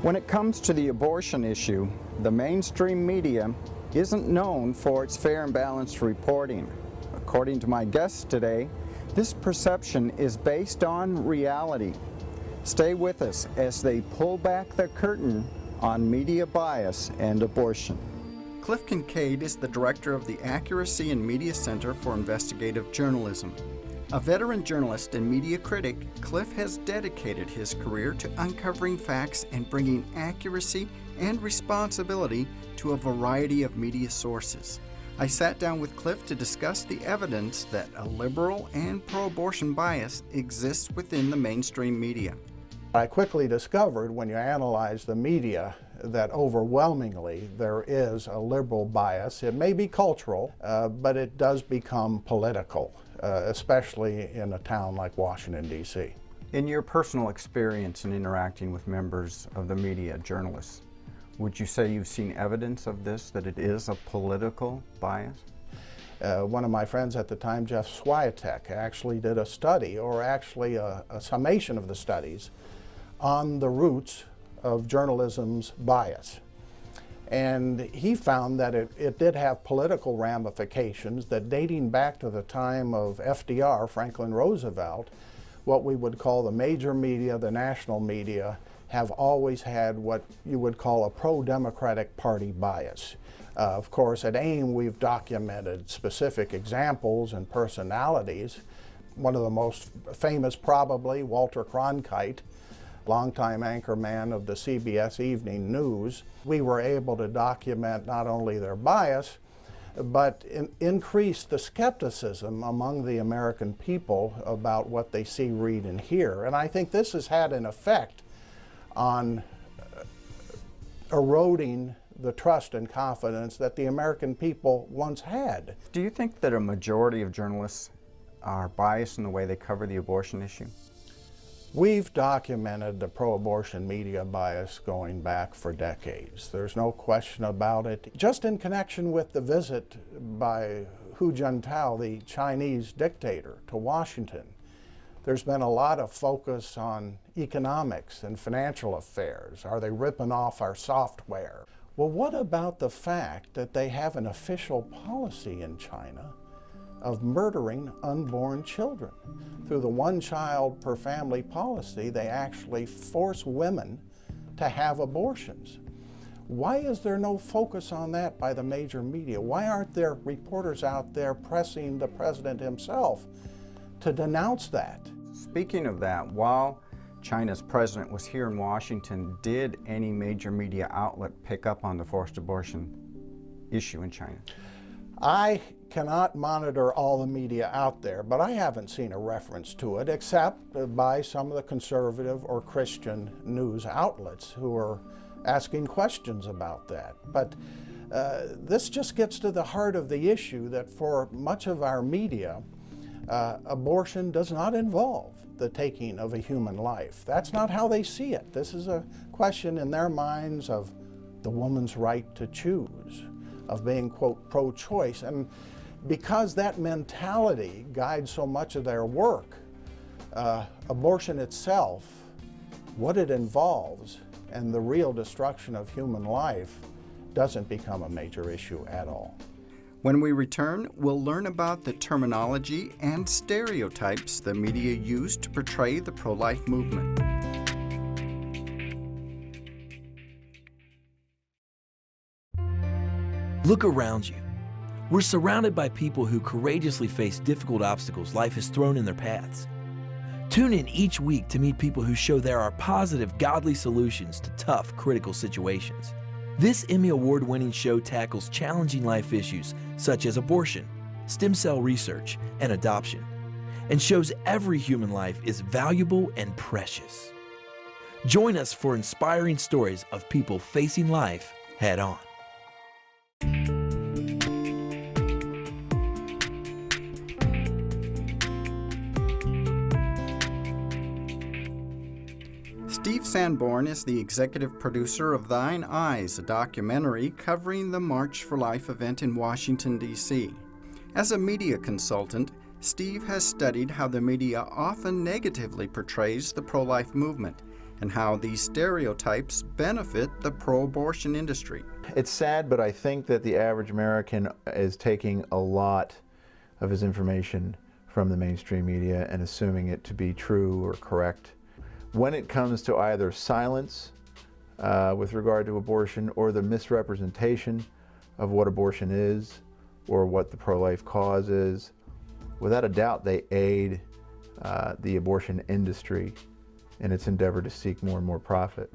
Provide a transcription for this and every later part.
When it comes to the abortion issue, the mainstream media isn't known for its fair and balanced reporting. According to my guests today, this perception is based on reality. Stay with us as they pull back the curtain on media bias and abortion. Cliff Kincaid is the director of the Accuracy and Media Center for Investigative Journalism. A veteran journalist and media critic, Cliff has dedicated his career to uncovering facts and bringing accuracy and responsibility to a variety of media sources. I sat down with Cliff to discuss the evidence that a liberal and pro-abortion bias exists within the mainstream media. I quickly discovered when you analyze the media that overwhelmingly there is a liberal bias. It may be cultural, but it does become political, especially in a town like Washington, D.C. In your personal experience in interacting with members of the media, journalists, would you say you've seen evidence of this, that it is a political bias? One of my friends at the time, Jeff Swiatek, actually did a study, or actually a summation of the studies, on the roots of journalism's bias. And he found that it did have political ramifications, that dating back to the time of FDR, Franklin Roosevelt, what we would call the major media, the national media, have always had what you would call a pro-Democratic Party bias. Of course, at AIM, we've documented specific examples and personalities. One of the most famous, probably, Walter Cronkite, longtime anchorman of the CBS Evening News. We were able to document not only their bias, but increase the skepticism among the American people about what they see, read, and hear. And I think this has had an effect on eroding the trust and confidence that the American people once had. Do you think that a majority of journalists are biased in the way they cover the abortion issue? We've documented the pro-abortion media bias going back for decades. There's no question about it. Just in connection with the visit by Hu Jintao, the Chinese dictator, to Washington, there's been a lot of focus on economics and financial affairs. Are they ripping off our software? Well, what about the fact that they have an official policy in China of murdering unborn children? Through the one child per family policy, they actually force women to have abortions. Why is there no focus on that by the major media? Why aren't there reporters out there pressing the president himself to denounce that? Speaking of that, while China's president was here in Washington, did any major media outlet pick up on the forced abortion issue in China? I cannot monitor all the media out there, but I haven't seen a reference to it except by some of the conservative or Christian news outlets who are asking questions about that. But this just gets to the heart of the issue that for much of our media, abortion does not involve the taking of a human life. That's not how they see it. This is a question in their minds of the woman's right to choose, of being, quote, pro-choice. And because that mentality guides so much of their work, abortion itself, what it involves, and the real destruction of human life doesn't become a major issue at all. When we return, we'll learn about the terminology and stereotypes the media use to portray the pro-life movement. Look around you. We're surrounded by people who courageously face difficult obstacles life has thrown in their paths. Tune in each week to meet people who show there are positive, godly solutions to tough, critical situations. This Emmy Award-winning show tackles challenging life issues such as abortion, stem cell research, and adoption, and shows every human life is valuable and precious. Join us for inspiring stories of people facing life head-on. Steve Sanborn is the executive producer of Thine Eyes, a documentary covering the March for Life event in Washington, D.C. As a media consultant, Steve has studied how the media often negatively portrays the pro-life movement and how these stereotypes benefit the pro-abortion industry. It's sad, but I think that the average American is taking a lot of his information from the mainstream media and assuming it to be true or correct. When it comes to either silence with regard to abortion or the misrepresentation of what abortion is or what the pro-life cause is, without a doubt they aid the abortion industry in its endeavor to seek more and more profit.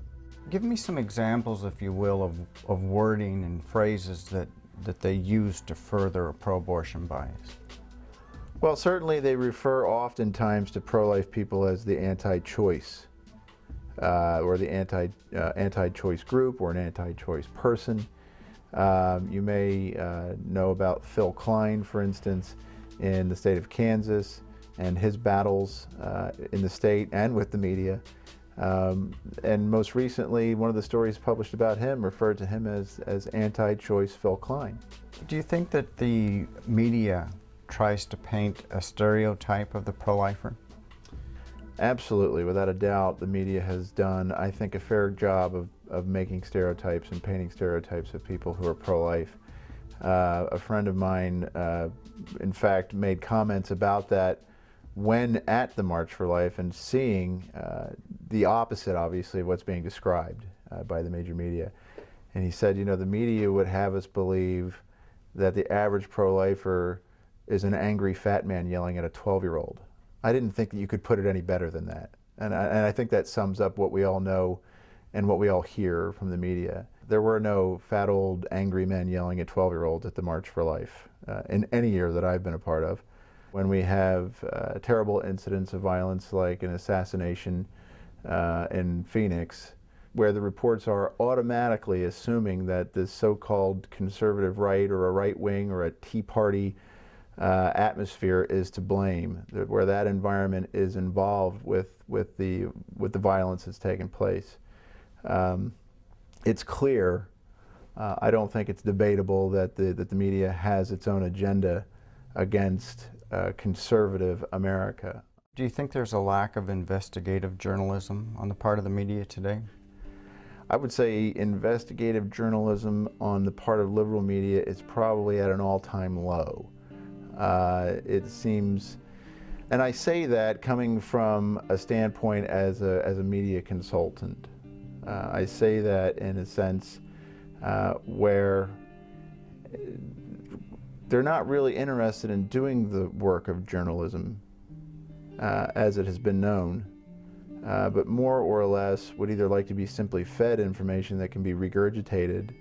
Give me some examples, if you will, of wording and phrases that they use to further a pro-abortion bias. Well, certainly they refer oftentimes to pro-life people as the anti-choice or the anti-choice group or an anti-choice person. You may know about Phil Klein, for instance, in the state of Kansas, and his battles in the state and with the media. And most recently, one of the stories published about him referred to him as anti-choice Phil Klein. Do you think that the media tries to paint a stereotype of the pro-lifer? Absolutely, without a doubt, the media has done, I think, a fair job of making stereotypes and painting stereotypes of people who are pro-life. A friend of mine, in fact, made comments about that when at the March for Life and seeing the opposite, obviously, of what's being described by the major media. And he said, you know, the media would have us believe that the average pro-lifer is an angry fat man yelling at a 12-year-old. I didn't think that you could put it any better than that. And I think that sums up what we all know and what we all hear from the media. There were no fat old angry men yelling at 12-year-olds at the March for Life in any year that I've been a part of. When we have terrible incidents of violence like an assassination in Phoenix, where the reports are automatically assuming that this so-called conservative right or a right wing or a Tea Party atmosphere is to blame, where that environment is involved with the violence that's taken place. It's clear, I don't think it's debatable that the media has its own agenda against conservative America. Do you think there's a lack of investigative journalism on the part of the media today? I would say investigative journalism on the part of liberal media is probably at an all-time low. It seems, and I say that coming from a standpoint as a media consultant. I say that in a sense where they're not really interested in doing the work of journalism as it has been known, but more or less would either like to be simply fed information that can be regurgitated,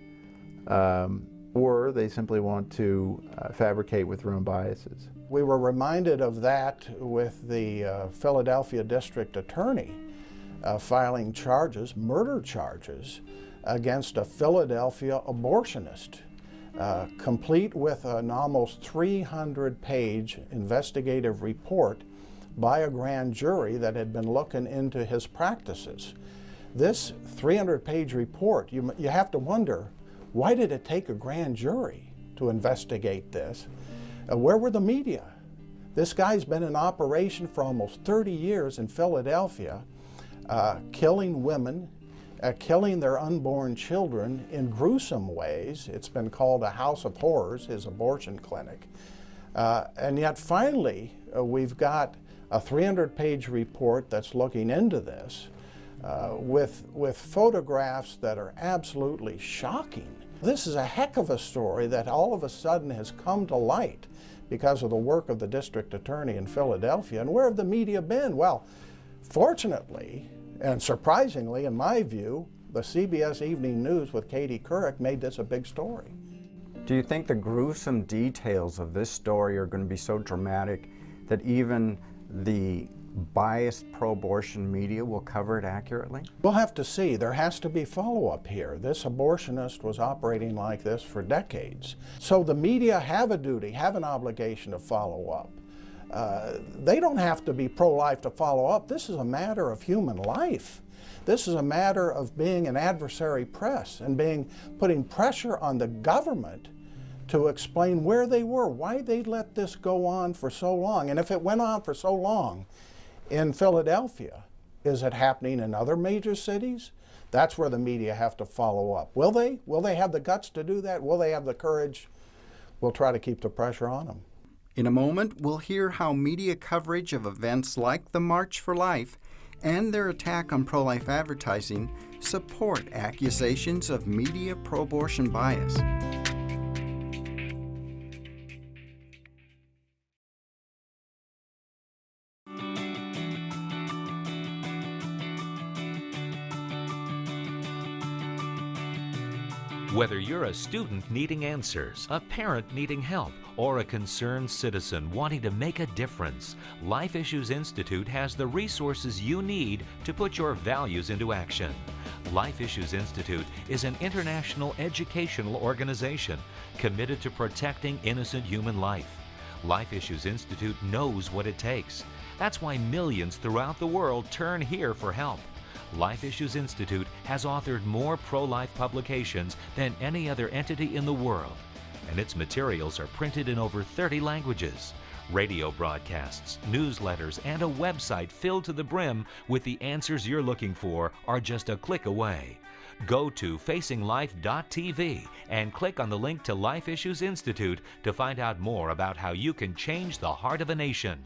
or they simply want to fabricate with their own biases. We were reminded of that with the Philadelphia District Attorney filing charges, murder charges, against a Philadelphia abortionist, complete with an almost 300-page investigative report by a grand jury that had been looking into his practices. This 300-page report, you have to wonder, why did it take a grand jury to investigate this? Where were the media? This guy's been in operation for almost 30 years in Philadelphia, killing women, killing their unborn children in gruesome ways. It's been called a house of horrors, his abortion clinic. And yet finally, we've got a 300-page report that's looking into this with photographs that are absolutely shocking. This is a heck of a story that all of a sudden has come to light because of the work of the district attorney in Philadelphia. And where have the media been? Well, fortunately, and surprisingly, in my view, the CBS Evening News with Katie Couric made this a big story. Do you think the gruesome details of this story are going to be so dramatic that even the biased pro-abortion media will cover it accurately? We'll have to see. There has to be follow-up here. This abortionist was operating like this for decades. So the media have a duty, have an obligation to follow up. They don't have to be pro-life to follow up. This is a matter of human life. This is a matter of being an adversary press and putting pressure on the government to explain where they were, why they let this go on for so long. And if it went on for so long in Philadelphia, Is it happening in other major cities? That's where the media have to follow up. Will they? Will they have the guts to do that? Will they have the courage? We'll try to keep the pressure on them. In a moment, we'll hear how media coverage of events like the March for Life and their attack on pro-life advertising support accusations of media pro-abortion bias. Whether you're a student needing answers, a parent needing help, or a concerned citizen wanting to make a difference, Life Issues Institute has the resources you need to put your values into action. Life Issues Institute is an international educational organization committed to protecting innocent human life. Life Issues Institute knows what it takes. That's why millions throughout the world turn here for help. Life Issues Institute has authored more pro-life publications than any other entity in the world, and its materials are printed in over 30 languages. Radio broadcasts, newsletters, and a website filled to the brim with the answers you're looking for are just a click away. Go to facinglife.tv and click on the link to Life Issues Institute to find out more about how you can change the heart of a nation.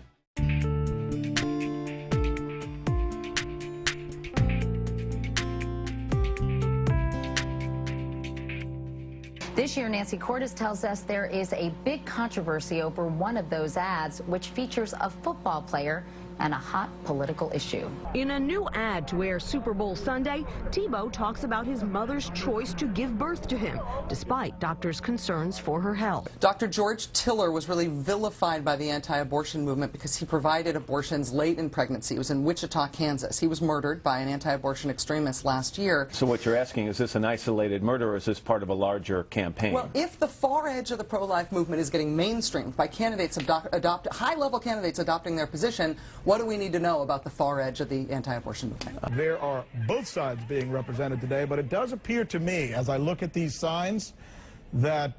This year, Nancy Cordes tells us there is a big controversy over one of those ads, which features a football player and a hot political issue. In a new ad to air Super Bowl Sunday, Tebow talks about his mother's choice to give birth to him, despite doctors' concerns for her health. Dr. George Tiller was really vilified by the anti-abortion movement because he provided abortions late in pregnancy. It was in Wichita, Kansas. He was murdered by an anti-abortion extremist last year. So what you're asking, is this an isolated murder, or is this part of a larger campaign? Well, if the far edge of the pro-life movement is getting mainstreamed by candidates high-level candidates adopting their position, what do we need to know about the far edge of the anti-abortion movement? There are both sides being represented today, but it does appear to me, as I look at these signs, that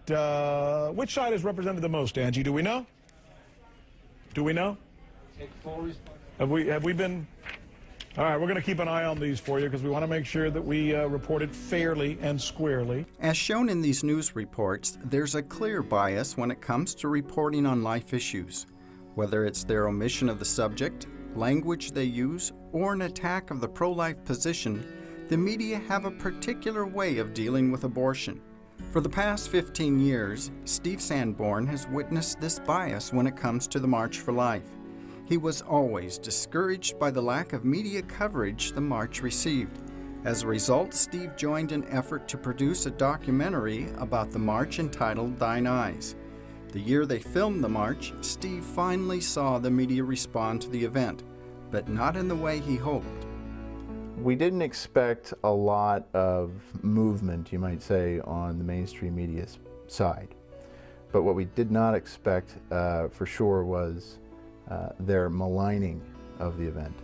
which side is represented the most, Angie? Do we know? Do we know? Have we been? All right, we're going to keep an eye on these for you because we want to make sure that we report it fairly and squarely. As shown in these news reports, there's a clear bias when it comes to reporting on life issues. Whether it's their omission of the subject, language they use, or an attack of the pro-life position, the media have a particular way of dealing with abortion. For the past 15 years, Steve Sanborn has witnessed this bias when it comes to the March for Life. He was always discouraged by the lack of media coverage the march received. As a result, Steve joined an effort to produce a documentary about the march entitled Thine Eyes. The year they filmed the march, Steve finally saw the media respond to the event, but not in the way he hoped. We didn't expect a lot of movement, you might say, on the mainstream media side. But what we did not expect for sure was their maligning of the event.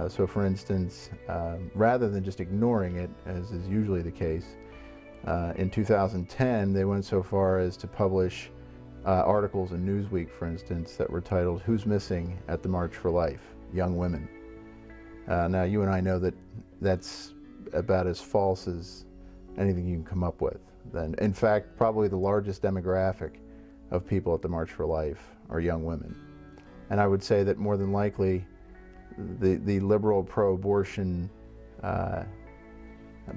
So for instance, rather than just ignoring it, as is usually the case, in 2010 they went so far as to publish articles in Newsweek, for instance, that were titled, "Who's Missing at the March for Life? Young Women." Now, you and I know that that's about as false as anything you can come up with. Then, in fact, probably the largest demographic of people at the March for Life are young women. And I would say that more than likely, the liberal pro-abortion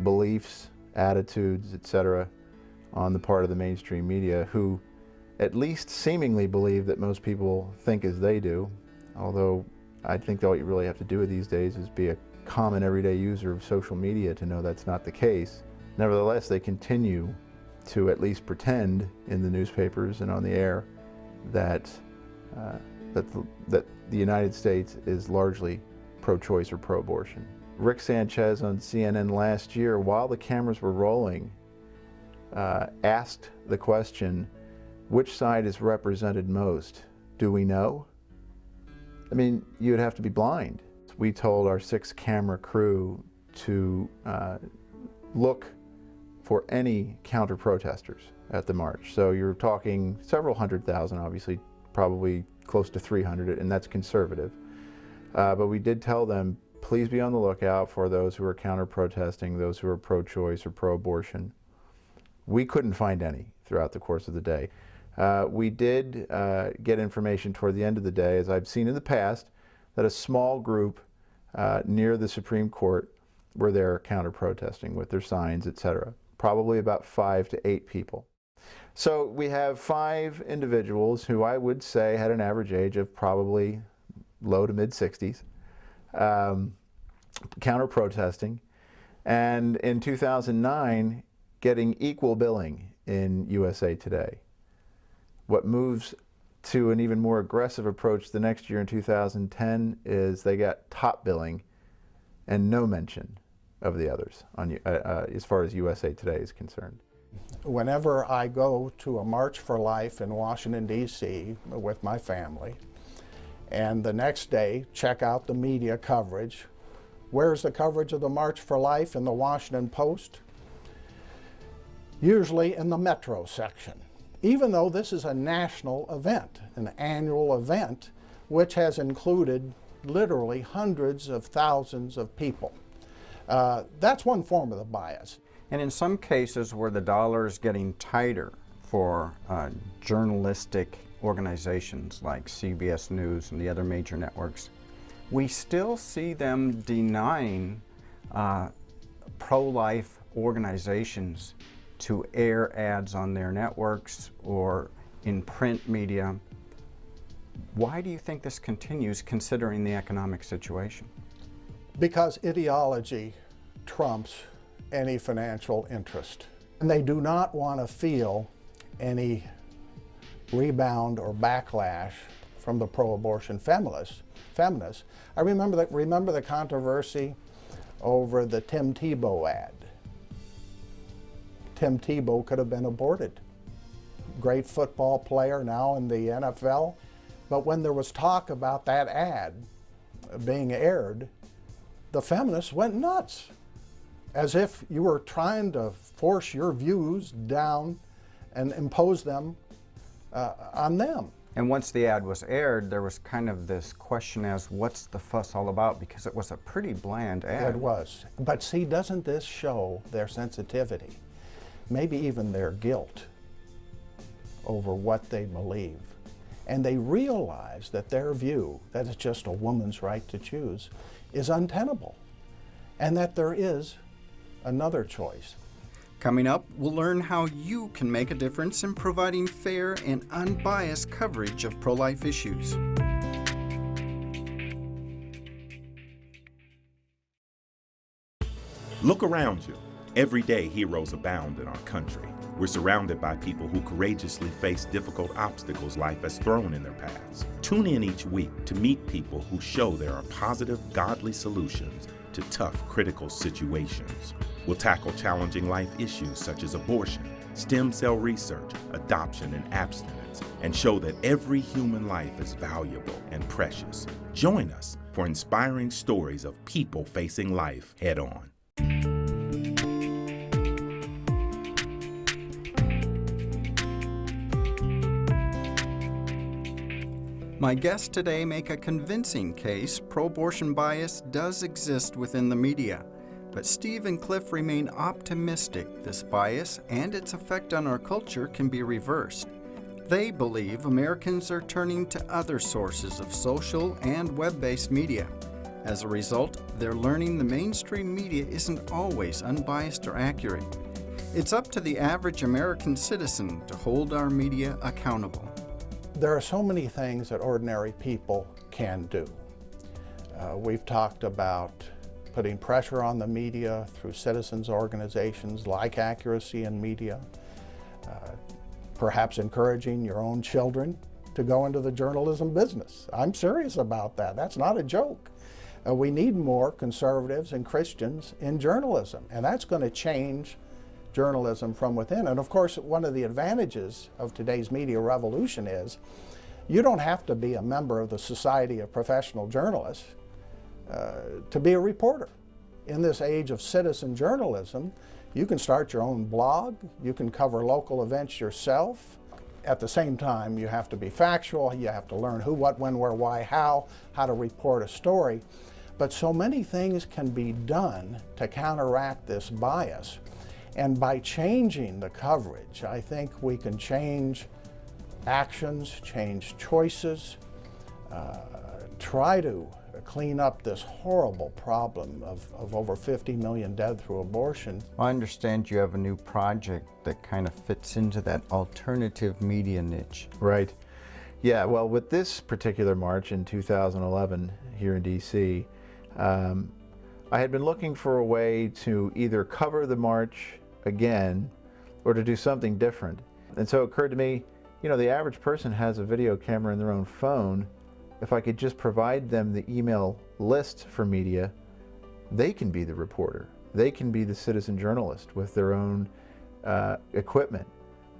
beliefs, attitudes, etc., on the part of the mainstream media, who at least seemingly believe that most people think as they do, although I think all you really have to do these days is be a common everyday user of social media to know that's not the case. Nevertheless, they continue to at least pretend in the newspapers and on the air that the United States is largely pro-choice or pro-abortion. Rick Sanchez on CNN last year, while the cameras were rolling, asked the question, which side is represented most? Do we know? I mean, you'd have to be blind. We told our 6-camera crew to look for any counter-protesters at the march. So you're talking several 100,000, obviously, probably close to 300, and that's conservative. But we did tell them, please be on the lookout for those who are counter-protesting, those who are pro-choice or pro-abortion. We couldn't find any throughout the course of the day. We did get information toward the end of the day, as I've seen in the past, that a small group near the Supreme Court were there counter-protesting with their signs, etc. Probably about 5 to 8 people. So we have 5 individuals who I would say had an average age of probably low to mid-60s, counter-protesting, and in 2009 getting equal billing in USA Today. What moves to an even more aggressive approach the next year in 2010 is they got top billing and no mention of the others on, as far as USA Today is concerned. Whenever I go to a March for Life in Washington, D.C. with my family, and the next day check out the media coverage, where's the coverage of the March for Life in the Washington Post? Usually in the Metro section, even though this is a national event, an annual event, which has included literally hundreds of thousands of people. That's one form of the bias. And in some cases where the dollar is getting tighter for journalistic organizations like CBS News and the other major networks, we still see them denying pro-life organizations to air ads on their networks or in print media. Why do you think this continues considering the economic situation? Because ideology trumps any financial interest. And they do not want to feel any rebound or backlash from the pro-abortion feminists. I remember the controversy over the Tim Tebow ad. Tim Tebow could have been aborted. Great football player now in the NFL. But when there was talk about that ad being aired, the feminists went nuts, as if you were trying to force your views down and impose them on them. And once the ad was aired, there was kind of this question as, what's the fuss all about? Because it was a pretty bland ad. It was. But see, doesn't this show their sensitivity, maybe even their guilt over what they believe? And they realize that their view, that it's just a woman's right to choose, is untenable, and that there is another choice. Coming up, we'll learn how you can make a difference in providing fair and unbiased coverage of pro-life issues. Look around you. Everyday heroes abound in our country. We're surrounded by people who courageously face difficult obstacles life has thrown in their paths. Tune in each week to meet people who show there are positive, godly solutions to tough, critical situations. We'll tackle challenging life issues such as abortion, stem cell research, adoption, and abstinence, and show that every human life is valuable and precious. Join us for inspiring stories of people facing life head-on. My guests today make a convincing case pro-abortion bias does exist within the media, but Steve and Cliff remain optimistic this bias and its effect on our culture can be reversed. They believe Americans are turning to other sources of social and web-based media. As a result, they're learning the mainstream media isn't always unbiased or accurate. It's up to the average American citizen to hold our media accountable. There are so many things that ordinary people can do. We've talked about putting pressure on the media through citizens organizations like Accuracy in Media, perhaps encouraging your own children to go into the journalism business. I'm serious about that. That's not a joke. We need more conservatives and Christians in journalism, and that's going to change journalism from within. And of course, one of the advantages of today's media revolution is you don't have to be a member of the Society of Professional Journalists to be a reporter. In this age of citizen journalism, you can start your own blog, you can cover local events yourself. At the same time, you have to be factual, you have to learn who, what, when, where, why, how to report a story. But so many things can be done to counteract this bias. And by changing the coverage, I think we can change actions, change choices, try to clean up this horrible problem of over 50 million dead through abortion. I understand you have a new project that kind of fits into that alternative media niche. Right. Yeah, well, with this particular march in 2011 here in DC, I had been looking for a way to either cover the march again or to do something different. And so it occurred to me, you know, the average person has a video camera in their own phone. If I could just provide them the email list for media, they can be the reporter. They can be the citizen journalist with their own equipment.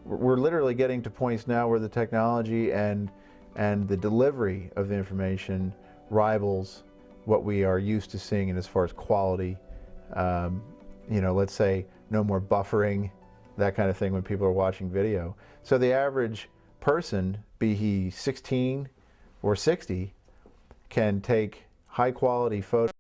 We're literally getting to points now where the technology and the delivery of the information rivals what we are used to seeing in as far as quality. You know, let's say no more buffering, that kind of thing when people are watching video. So the average person, be he 16 or 60, can take high quality photos